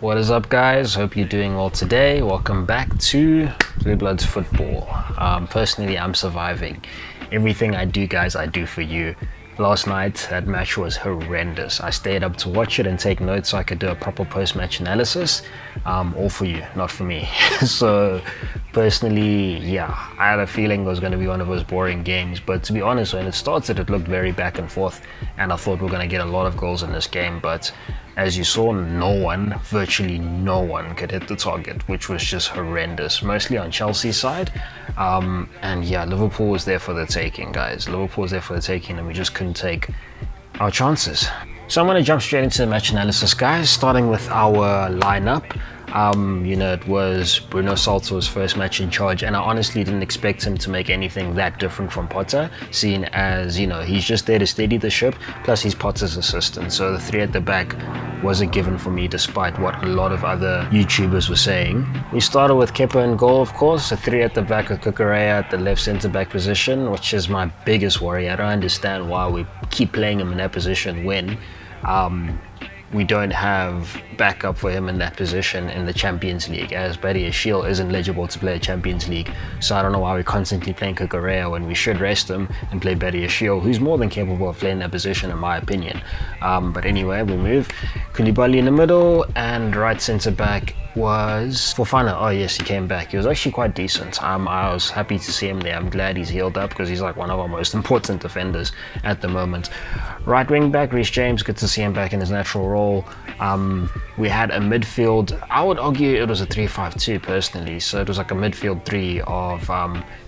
What is up, guys? Hope you're doing well today. Welcome back to Blue Bloods Football. Personally, I'm surviving. Everything I do, guys, I do for you. Last night, that match was horrendous. I stayed up to watch it and take notes so I could do a proper post-match analysis. All for you, not for me. So, personally, yeah, I had a feeling it was going to be one of those boring games. But to be honest, when it started, it looked very back and forth. And I thought we were going to get a lot of goals in this game. But as you saw, virtually no one could hit the target, which was just horrendous, mostly on Chelsea's side. And yeah, Liverpool was there for the taking, guys. Liverpool was there for the taking, and we just couldn't take our chances. So I'm going to jump straight into the match analysis, guys, starting with our lineup. It was Bruno Salto's first match in charge, and I honestly didn't expect him to make anything that different from Potter, seeing as, he's just there to steady the ship, plus he's Potter's assistant. So the three at the back was a given for me, despite what a lot of other YouTubers were saying. We started with Kepa in goal, of course, a three at the back with Cucurella at the left centre-back position, which is my biggest worry. I don't understand why we keep playing him in that position when we don't have backup for him in that position in the Champions League, as Badiashile isn't eligible to play a Champions League. So I don't know why we're constantly playing Cucurella when we should rest him and play Badiashile, who's more than capable of playing that position in my opinion. But anyway, we move. Koulibaly in the middle, and right centre back was Fofana. Oh yes, he came back. He was actually quite decent. I was happy to see him there. I'm glad he's healed up because he's like one of our most important defenders at the moment. Right wing back, Reece James, good to see him back in his natural role. We had a midfield, I would argue it was a 3-5-2 personally, so it was like a midfield three of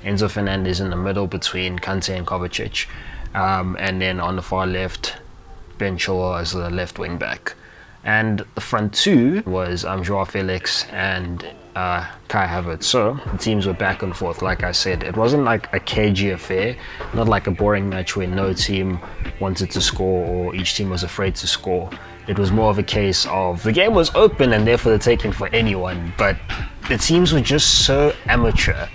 Enzo Fernandez in the middle between Kante and Kovacic, and then on the far left, Ben Chilwell as the left wing back. And the front two was Joao Felix and Kai Havertz. So the teams were back and forth. Like I said, it wasn't like a cagey affair, not like a boring match where no team wanted to score or each team was afraid to score. It was more of a case of the game was open and therefore the taking for anyone, but the teams were just so amateur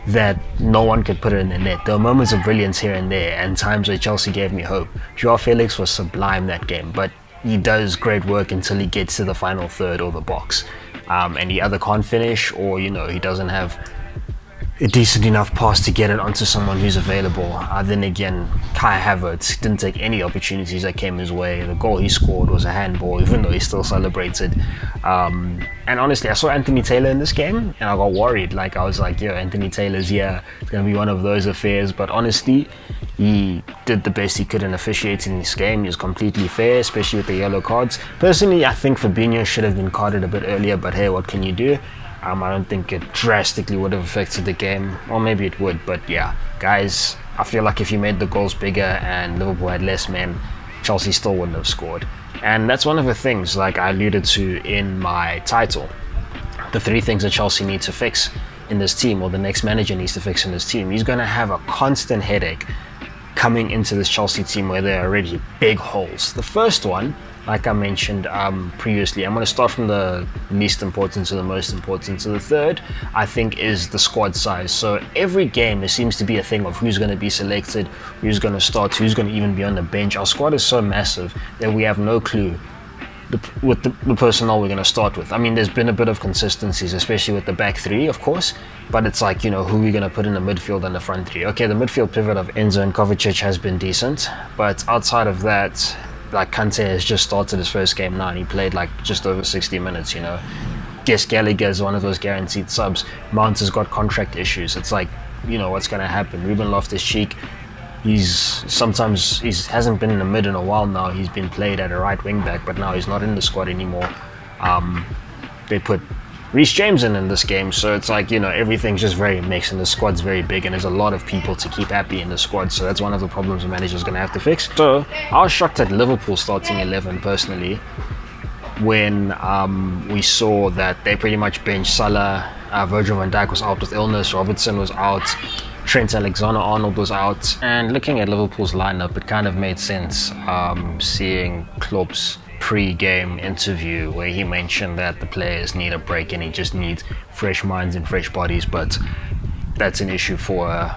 that no one could put it in the net. There were moments of brilliance here and there, and times where Chelsea gave me hope. Joao Felix was sublime that game, but he does great work until he gets to the final third or the box, and he either can't finish or he doesn't have a decent enough pass to get it onto someone who's available. Then again, Kai Havertz didn't take any opportunities that came his way. The goal he scored was a handball, even though he still celebrated. And honestly, I saw Anthony Taylor in this game and I got worried. I was like, Anthony Taylor's here. It's going to be one of those affairs. But honestly, he did the best he could in officiating this game. He was completely fair, especially with the yellow cards. Personally, I think Fabinho should have been carded a bit earlier, but hey, what can you do? I don't think it drastically would have affected the game, or maybe it would, but yeah, guys, I feel like if you made the goals bigger and Liverpool had less men, Chelsea still wouldn't have scored. And that's one of the things, like I alluded to in my title, the three things that Chelsea need to fix in this team, or the next manager needs to fix in this team. He's going to have a constant headache coming into this Chelsea team where there are already big holes. The first one, like I mentioned previously, I'm going to start from the least important to the most important. So the third, I think, is the squad size. So every game, there seems to be a thing of who's going to be selected, who's going to start, who's going to even be on the bench. Our squad is so massive that we have no clue with the personnel we're going to start with. I mean, there's been a bit of consistencies, especially with the back three, of course, but it's like, who are we going to put in the midfield and the front three? Okay, the midfield pivot of Enzo and Kovacic has been decent, but outside of that, like Kante has just started his first game now and he played just over 60 minutes, Guess Gallagher is one of those guaranteed subs. Mount has got contract issues. It's like, what's going to happen? Ruben Loftus-Cheek, he hasn't been in the mid in a while now. He's been played at a right wing back, but now he's not in the squad anymore. They put Reece James in this game, so it's like, everything's just very mixed and the squad's very big and there's a lot of people to keep happy in the squad, so that's one of the problems the manager's going to have to fix. So I was shocked at Liverpool starting 11 personally when we saw that they pretty much benched Salah, Virgil van Dijk was out with illness, Robertson was out, Trent Alexander-Arnold was out, and looking at Liverpool's lineup, it kind of made sense seeing Klopp's pre-game interview where he mentioned that the players need a break and he just needs fresh minds and fresh bodies, but that's an issue for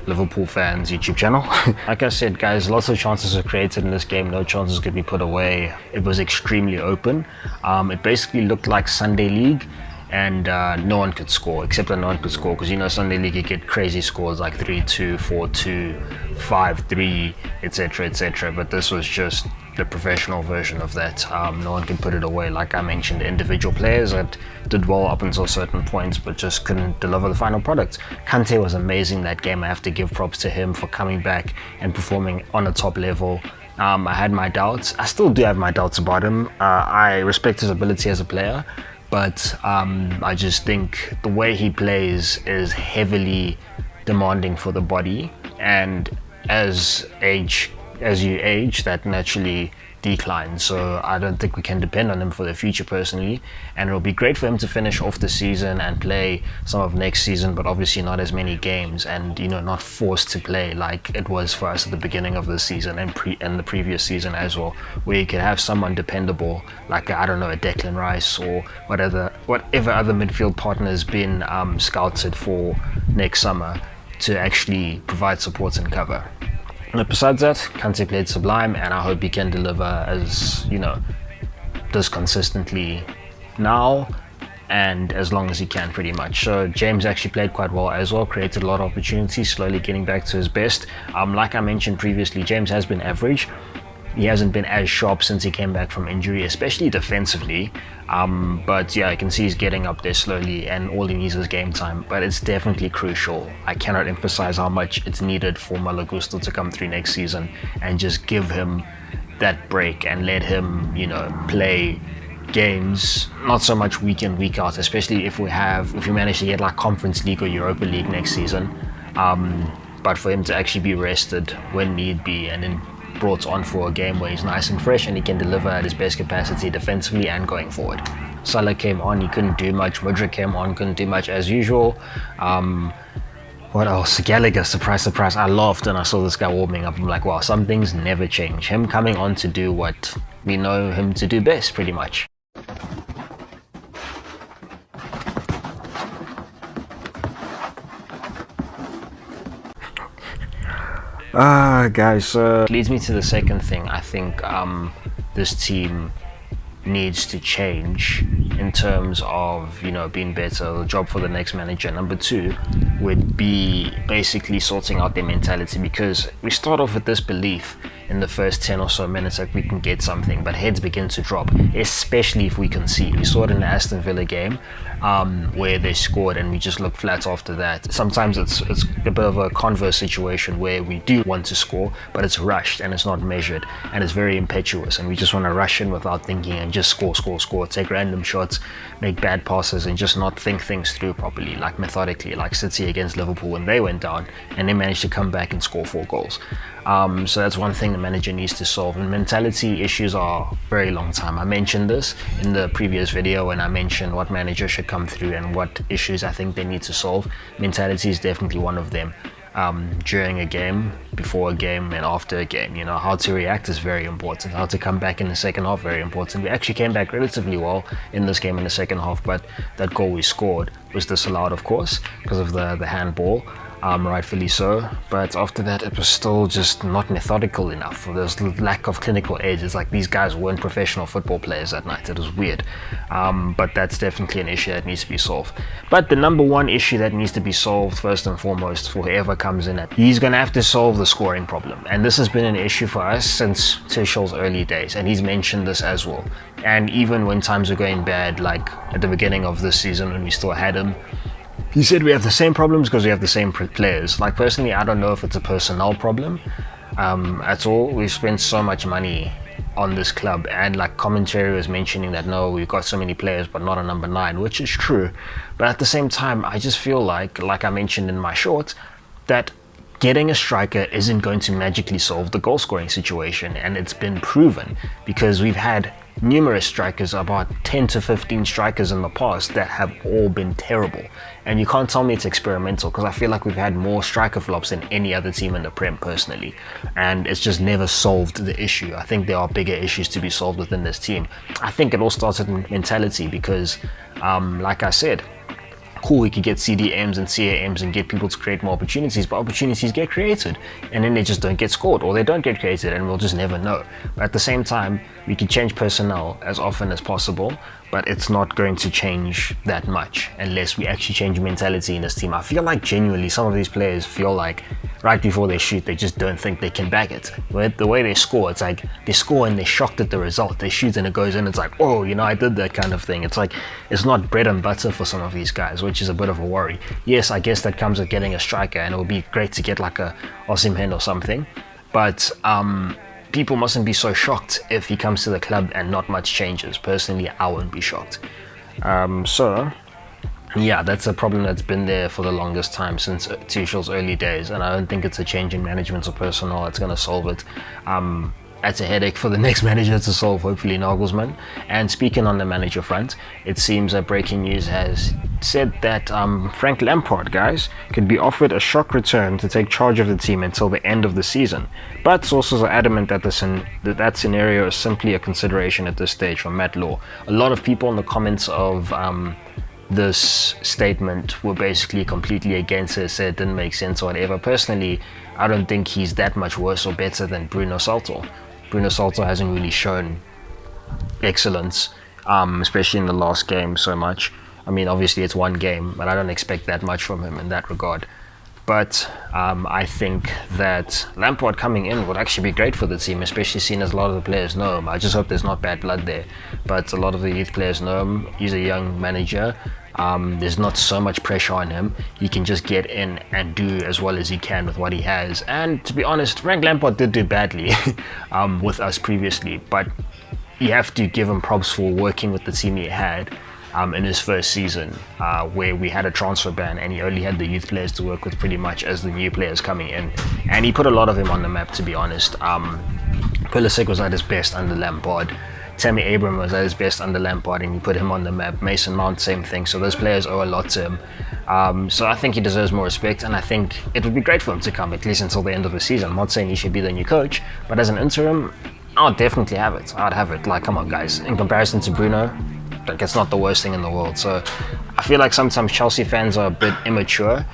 Liverpool fans YouTube channel. Like I said, guys, lots of chances were created in this game. No chances could be put away. It was extremely open. It basically looked like Sunday League, and no one could score, except that no one could score, because you know Sunday League you get crazy scores like 3-2, 4-2, 5-3, etc, etc, but this was just the professional version of that. No one can put it away. Like I mentioned, individual players that did well up until certain points but just couldn't deliver the final product. Kante was amazing that game. I have to give props to him for coming back and performing on a top level. I had my doubts. I still do have my doubts about him. I respect his ability as a player, but I just think the way he plays is heavily demanding for the body, and as you age, that naturally declines. So I don't think we can depend on him for the future personally, and it'll be great for him to finish off the season and play some of next season, but obviously not as many games, and you know, not forced to play like it was for us at the beginning of the season and the previous season as well, where you could have someone dependable like, I don't know, a Declan Rice or whatever other midfield partner has been scouted for next summer to actually provide support and cover. But besides that, Kante played sublime, and I hope he can deliver, as you know, does consistently now and as long as he can, pretty much. So James actually played quite well as well, created a lot of opportunities, slowly getting back to his best. Like I mentioned previously, James has been average. He hasn't been as sharp since he came back from injury, especially defensively. But yeah, I can see he's getting up there slowly, and all he needs is game time. But it's definitely crucial. I cannot emphasize how much it's needed for Malo Gusto to come through next season and just give him that break and let him, you know, play games, not so much week in, week out, especially if we manage to get like Conference League or Europa League next season. But for him to actually be rested when need be, and then brought on for a game where he's nice and fresh and he can deliver at his best capacity defensively and going forward. Salah came on, he couldn't do much. Mudryk came on, couldn't do much as usual. What else? Gallagher, surprise, surprise. I laughed when I saw this guy warming up. I'm like, wow, some things never change. Him coming on to do what we know him to do best, pretty much. Guys, so leads me to the second thing. I think this team needs to change in terms of, you know, being better. The job for the next manager, number two, would be basically sorting out their mentality, because we start off with this belief in the first 10 or so minutes that we can get something, but heads begin to drop, especially if we concede. We saw it in the Aston Villa game where they scored and we just looked flat after that. Sometimes it's a bit of a converse situation where we do want to score, but it's rushed and it's not measured and it's very impetuous, and we just want to rush in without thinking and just score, take random shots, make bad passes, and just not think things through properly, like methodically, like City against Liverpool when they went down and they managed to come back and score 4 goals. So that's one thing the manager needs to solve. And mentality issues are very long time. I mentioned this in the previous video when I mentioned what manager should come through and what issues I think they need to solve. Mentality is definitely one of them. During a game, before a game, and after a game, you know, how to react is very important. How to come back in the second half, very important. We actually came back relatively well in this game in the second half, but that goal we scored was disallowed, of course, because of the handball. Rightfully so, but after that it was still just not methodical enough. There's lack of clinical edge. It's like these guys weren't professional football players that night. It was weird, but that's definitely an issue that needs to be solved. But the number one issue that needs to be solved first and foremost for whoever comes in, he's going to have to solve the scoring problem, and this has been an issue for us since Tuchel's early days, and he's mentioned this as well. And even when times were going bad, like at the beginning of this season when we still had him, he said we have the same problems because we have the same players. Like, personally, I don't know if it's a personnel problem at all. We've spent so much money on this club, and like commentary was mentioning that, no, we've got so many players but not a number 9, which is true. But at the same time, I just feel like I mentioned in my short, that getting a striker isn't going to magically solve the goal scoring situation, and it's been proven because we've had numerous strikers, about 10 to 15 strikers in the past, that have all been terrible. And you can't tell me it's experimental, because I feel like we've had more striker flops than any other team in the Prem personally, and it's just never solved the issue. I think there are bigger issues to be solved within this team. I think it all starts with mentality, because like I said, cool, we could get CDMs and CAMs and get people to create more opportunities, but opportunities get created and then they just don't get scored, or they don't get created, and we'll just never know. But at the same time, we can change personnel as often as possible, but it's not going to change that much unless we actually change mentality in this team. I feel like genuinely some of these players feel like right before they shoot, they just don't think they can back it. But the way they score, it's like they score and they're shocked at the result. They shoot and it goes in, it's like, oh, you know, I did that kind of thing. It's like, it's not bread and butter for some of these guys, which is a bit of a worry. Yes, I guess that comes with getting a striker, and it would be great to get like a Osimhen or something. But people mustn't be so shocked if he comes to the club and not much changes. Personally, I won't be shocked. So yeah, that's a problem that's been there for the longest time, since Tuchel's early days, and I don't think it's a change in management or personnel that's going to solve it. That's a headache for the next manager to solve, hopefully Nagelsmann. And speaking on the manager front, it seems that breaking news has said that Frank Lampard, guys, could be offered a shock return to take charge of the team until the end of the season. But sources are adamant that that scenario is simply a consideration at this stage from Matt Law. A lot of people in the comments of this statement were basically completely against it, said it didn't make sense or whatever. Personally, I don't think he's that much worse or better than Bruno Salto. Bruno Salto hasn't really shown excellence, especially in the last game so much. I mean, obviously it's one game, but I don't expect that much from him in that regard. But I think that Lampard coming in would actually be great for the team, especially seeing as a lot of the players know him. I just hope there's not bad blood there. But a lot of the youth players know him. He's a young manager. There's not so much pressure on him. He can just get in and do as well as he can with what he has. And to be honest, Frank Lampard did do badly with us previously. But you have to give him props for working with the team he had. In his first season, where we had a transfer ban and he only had the youth players to work with pretty much as the new players coming in, and he put a lot of them on the map, to be honest. Pulisic was at his best under Lampard. Tammy Abraham was at his best under Lampard, and he put him on the map. Mason Mount, same thing. So those players owe a lot to him. So I think he deserves more respect, and I think it would be great for him to come at least until the end of the season. I'm not saying he should be the new coach, but as an interim, I'll definitely have it. I'd have it. Like, come on, guys. In comparison to Bruno, like, it's not the worst thing in the world. So I feel like sometimes Chelsea fans are a bit immature,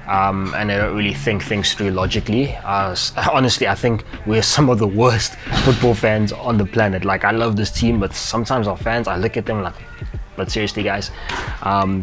and they don't really think things through logically. Honestly, I think we're some of the worst football fans on the planet. Like, I love this team, but sometimes our fans, I look at them like, but seriously, guys.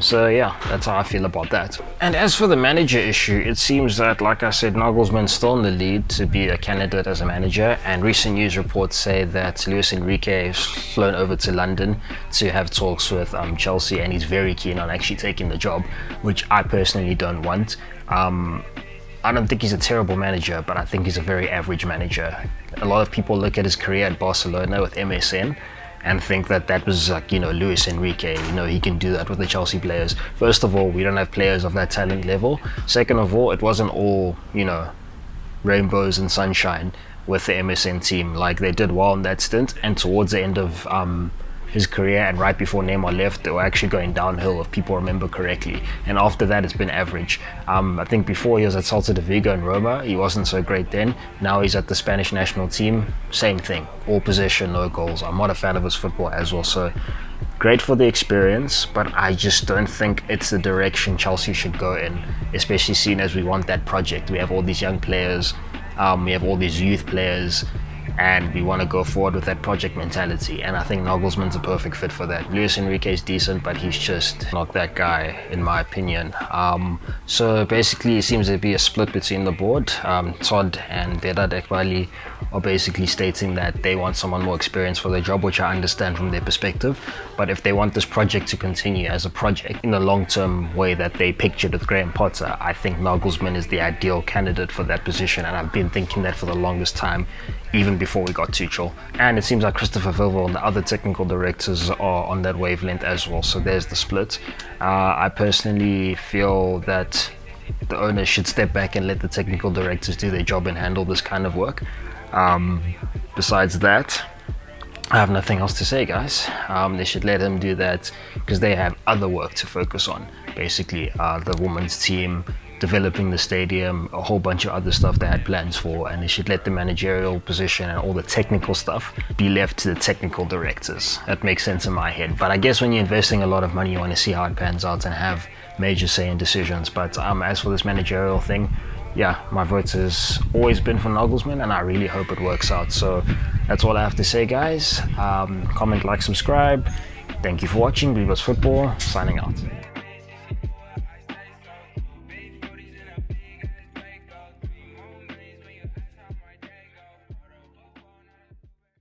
So yeah, that's how I feel about that. And as for the manager issue, it seems that, like I said, Nagelsmann's still in the lead to be a candidate as a manager, and recent news reports say that Luis Enrique has flown over to London to have talks with Chelsea, and he's very keen on actually taking the job, which I personally don't want. I don't think he's a terrible manager, but I think he's a very average manager. A lot of people look at his career at Barcelona with MSN and think that that was like, you know, Luis Enrique, you know, he can do that with the Chelsea players. First of all, we don't have players of that talent level. Second of all, it wasn't all, you know, rainbows and sunshine with the MSN team. Like, they did well in that stint, and towards the end of his career and right before Neymar left, they were actually going downhill, if people remember correctly. And after that, it's been average. I think before he was at Celta de Vigo and Roma, he wasn't so great then. Now he's at the Spanish national team, same thing. All possession, no goals. I'm not a fan of his football as well, so great for the experience, but I just don't think it's the direction Chelsea should go in, especially seeing as we want that project. We have all these young players, we have all these youth players, and we want to go forward with that project mentality, and I think Nagelsmann's a perfect fit for that. Luis Enrique is decent, but he's just not that guy, in my opinion. So basically, it seems to be a split between the board. Todd and Vedat Ekbali are basically stating that they want someone more experienced for their job, which I understand from their perspective, but if they want this project to continue as a project in the long-term way that they pictured with Graham Potter, I think Nagelsmann is the ideal candidate for that position, and I've been thinking that for the longest time, even before we got Tuchel. And it seems like Christopher Vivell and the other technical directors are on that wavelength as well, so there's the split. I personally feel that the owners should step back and let the technical directors do their job and handle this kind of work. Besides that, I have nothing else to say, guys. They should let him do that because they have other work to focus on. Basically, the women's team, developing the stadium, a whole bunch of other stuff they had plans for, and they should let the managerial position and all the technical stuff be left to the technical directors. That makes sense in my head. But I guess when you're investing a lot of money, you want to see how it pans out and have major say in decisions. But as for this managerial thing, yeah, my vote has always been for Nagelsmann, and I really hope it works out. So that's all I have to say, guys. Comment, like, subscribe. Thank you for watching. Blue Football, signing out.